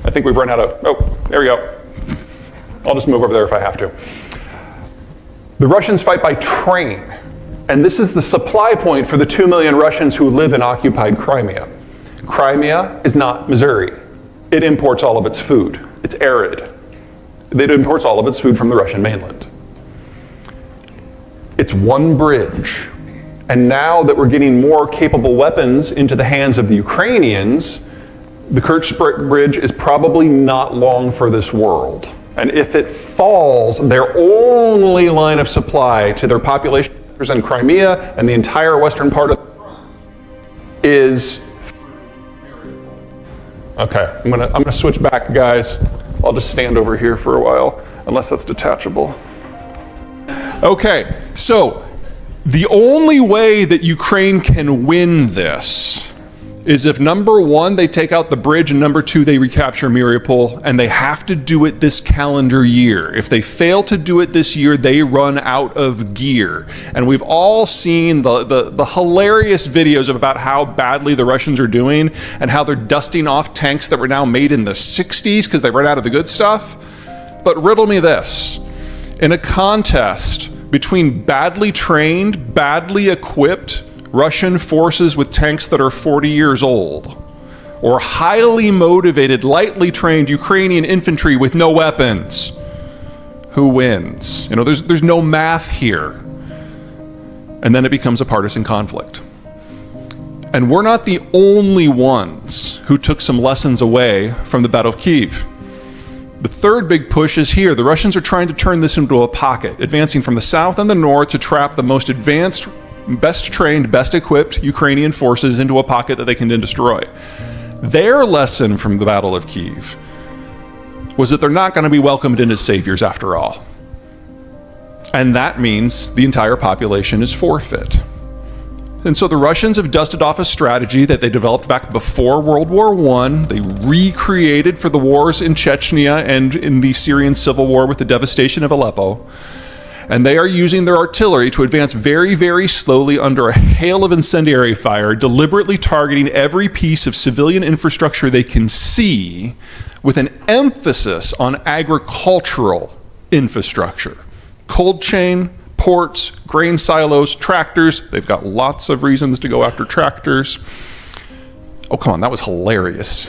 I think we've run out of, oh, there we go. I'll just move over there if I have to. The Russians fight by train, and this is the supply point for the 2 million Russians who live in occupied Crimea. Crimea is not Missouri. It imports all of its food. It's arid. It imports all of its food from the Russian mainland. It's one bridge. And now that we're getting more capable weapons into the hands of the Ukrainians, the Kerch Bridge is probably not long for this world. And if it falls, their only line of supply to their population centers in Crimea and the entire western part of the front is. Okay, I'm gonna switch back, guys. I'll just stand over here for a while, unless that's detachable. Okay, so the only way that Ukraine can win this is if number one, they take out the bridge, and number two, they recapture Mariupol, and they have to do it this calendar year. If they fail to do it this year, they run out of gear. And we've all seen the hilarious videos about how badly the Russians are doing and how they're dusting off tanks that were now made in the 60s because they ran out of the good stuff. But riddle me this. In a contest between badly trained, badly equipped Russian forces with tanks that are 40 years old, or highly motivated, lightly trained Ukrainian infantry with no weapons, who wins? You know, there's no math here. And then it becomes a partisan conflict. And we're not the only ones who took some lessons away from the Battle of Kyiv. The third big push is here. The Russians are trying to turn this into a pocket, advancing from the south and the north to trap the most advanced, best trained, best equipped Ukrainian forces into a pocket that they can then destroy. Their lesson from the Battle of Kyiv was that they're not going to be welcomed in as saviors after all. And that means the entire population is forfeit. And so the Russians have dusted off a strategy that they developed back before World War I. They recreated for the wars in Chechnya and in the Syrian civil war with the devastation of Aleppo. And they are using their artillery to advance very, very slowly under a hail of incendiary fire, deliberately targeting every piece of civilian infrastructure they can see, with an emphasis on agricultural infrastructure. Cold chain, ports, grain silos, tractors. They've got lots of reasons to go after tractors. Oh, come on, that was hilarious.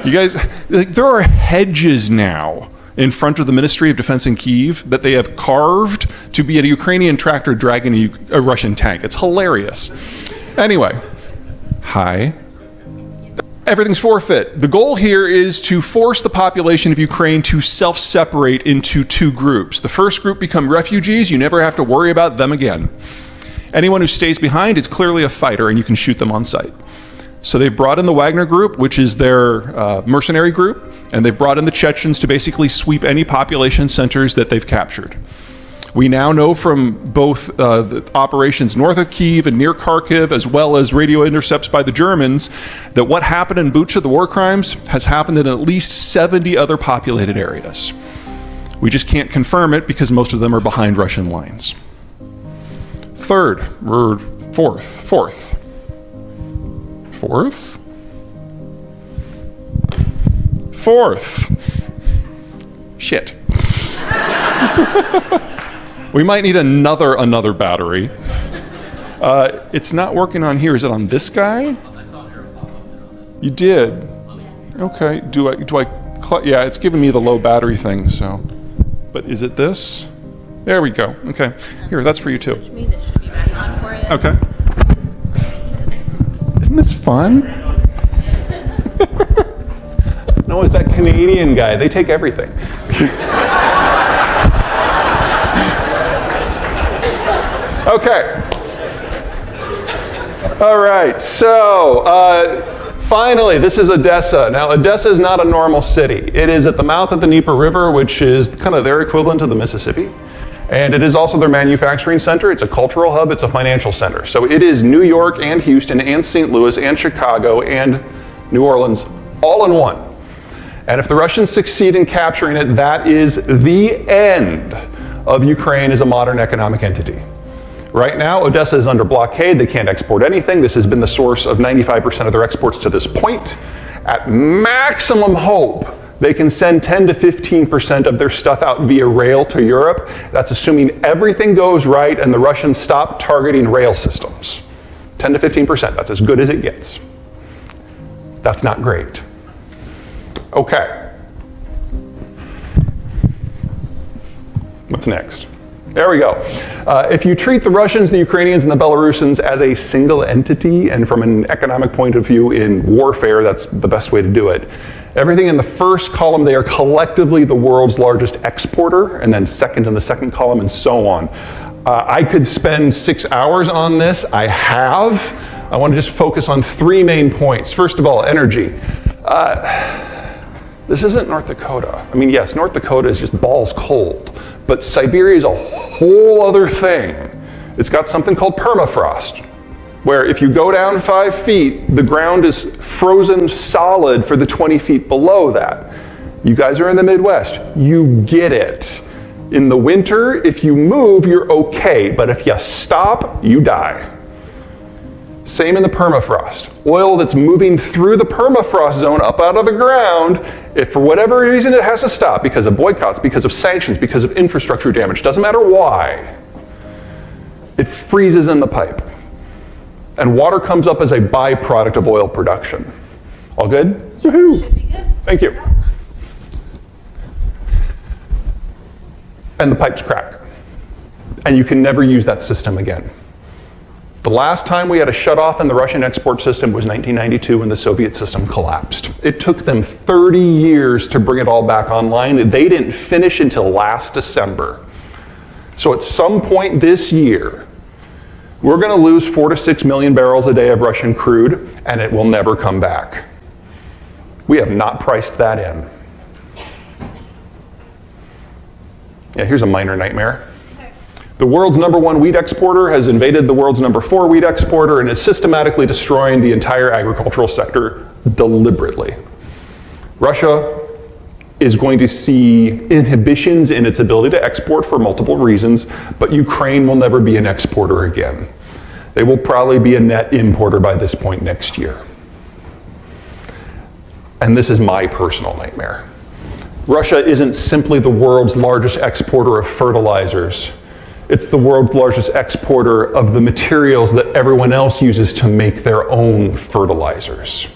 You guys, there are hedges now in front of the Ministry of Defense in Kyiv that they have carved to be a Ukrainian tractor dragging a Russian tank. It's hilarious. Anyway, hi. Everything's forfeit. The goal here is to force the population of Ukraine to self-separate into two groups. The first group become refugees. You never have to worry about them again. Anyone who stays behind is clearly a fighter, and you can shoot them on sight. So they've brought in the Wagner group, which is their mercenary group, and they've brought in the Chechens to basically sweep any population centers that they've captured. We now know from both the operations north of Kyiv and near Kharkiv, as well as radio intercepts by the Germans, that what happened in Bucha, the war crimes, has happened in at least 70 other populated areas. We just can't confirm it because most of them are behind Russian lines. Fourth. Shit. We might need another battery. It's not working on here. Is it on this guy? You did. Okay. Do I? Yeah, it's giving me the low battery thing. So, but is it this? There we go. Okay. Here, that's for you too. This should be back on for you. Okay. Isn't this fun? No, it's that Canadian guy. They take everything. Okay. All right. So, finally, this is Odessa. Now, Odessa is not a normal city. It is at the mouth of the Dnieper River, which is kind of their equivalent to the Mississippi. And it is also their manufacturing center. It's a cultural hub. It's a financial center. So it is New York and Houston and St. Louis and Chicago and New Orleans all in one. And if the Russians succeed in capturing it, that is the end of Ukraine as a modern economic entity. Right now, Odessa is under blockade. They can't export anything. This has been the source of 95% of their exports to this point. At maximum hope, they can send 10 to 15% of their stuff out via rail to Europe. That's assuming everything goes right and the Russians stop targeting rail systems. 10 to 15%, that's as good as it gets. That's not great. Okay. What's next? There we go. If you treat the Russians, the Ukrainians, and the Belarusians as a single entity, and from an economic point of view in warfare, that's the best way to do it. Everything in the first column, they are collectively the world's largest exporter, and then second in the second column, and so on. I could spend 6 hours on this. I have. I want to just focus on 3 main points. First of all, energy. This isn't North Dakota. I mean, yes, North Dakota is just balls cold, but Siberia is a whole other thing. It's got something called permafrost, where if you go down 5 feet, the ground is frozen solid for the 20 feet below that. You guys are in the Midwest. You get it. In the winter, if you move, you're okay, but if you stop, you die. Same in the permafrost. Oil that's moving through the permafrost zone up out of the ground, if for whatever reason it has to stop, because of boycotts, because of sanctions, because of infrastructure damage, doesn't matter why, it freezes in the pipe. And water comes up as a byproduct of oil production. All good? Woohoo! Should be good. Thank you. And the pipes crack. And you can never use that system again. The last time we had a shut-off in the Russian export system was 1992 when the Soviet system collapsed. It took them 30 years to bring it all back online. They didn't finish until last December. So at some point this year, we're going to lose 4 to 6 million barrels a day of Russian crude, and it will never come back. We have not priced that in. Yeah, here's a minor nightmare. The world's #1 wheat exporter has invaded the world's #4 wheat exporter and is systematically destroying the entire agricultural sector deliberately. Russia is going to see inhibitions in its ability to export for multiple reasons, but Ukraine will never be an exporter again. They will probably be a net importer by this point next year. And this is my personal nightmare. Russia isn't simply the world's largest exporter of fertilizers. It's the world's largest exporter of the materials that everyone else uses to make their own fertilizers.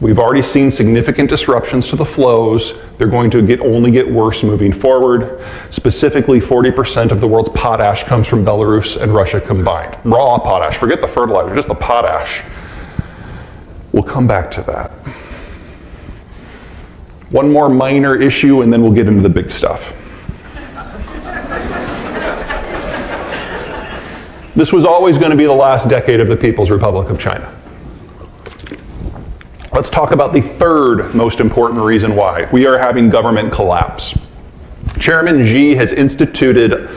We've already seen significant disruptions to the flows. They're going to only get worse moving forward. Specifically, 40% of the world's potash comes from Belarus and Russia combined. Raw potash, forget the fertilizer, just the potash. We'll come back to that. One more minor issue and then we'll get into the big stuff. This was always going to be the last decade of the People's Republic of China. Let's talk about the third most important reason why. We are having government collapse. Chairman Xi has instituted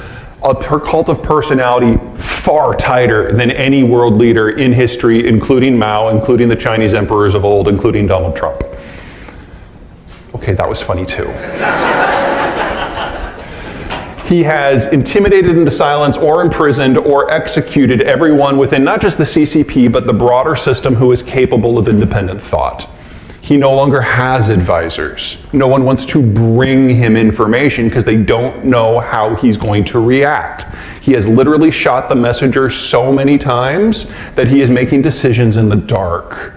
a cult of personality far tighter than any world leader in history, including Mao, including the Chinese emperors of old, including Donald Trump. Okay, that was funny too. He has intimidated into silence or imprisoned or executed everyone within not just the CCP, but the broader system who is capable of independent thought. He no longer has advisors. No one wants to bring him information because they don't know how he's going to react. He has literally shot the messenger so many times that he is making decisions in the dark.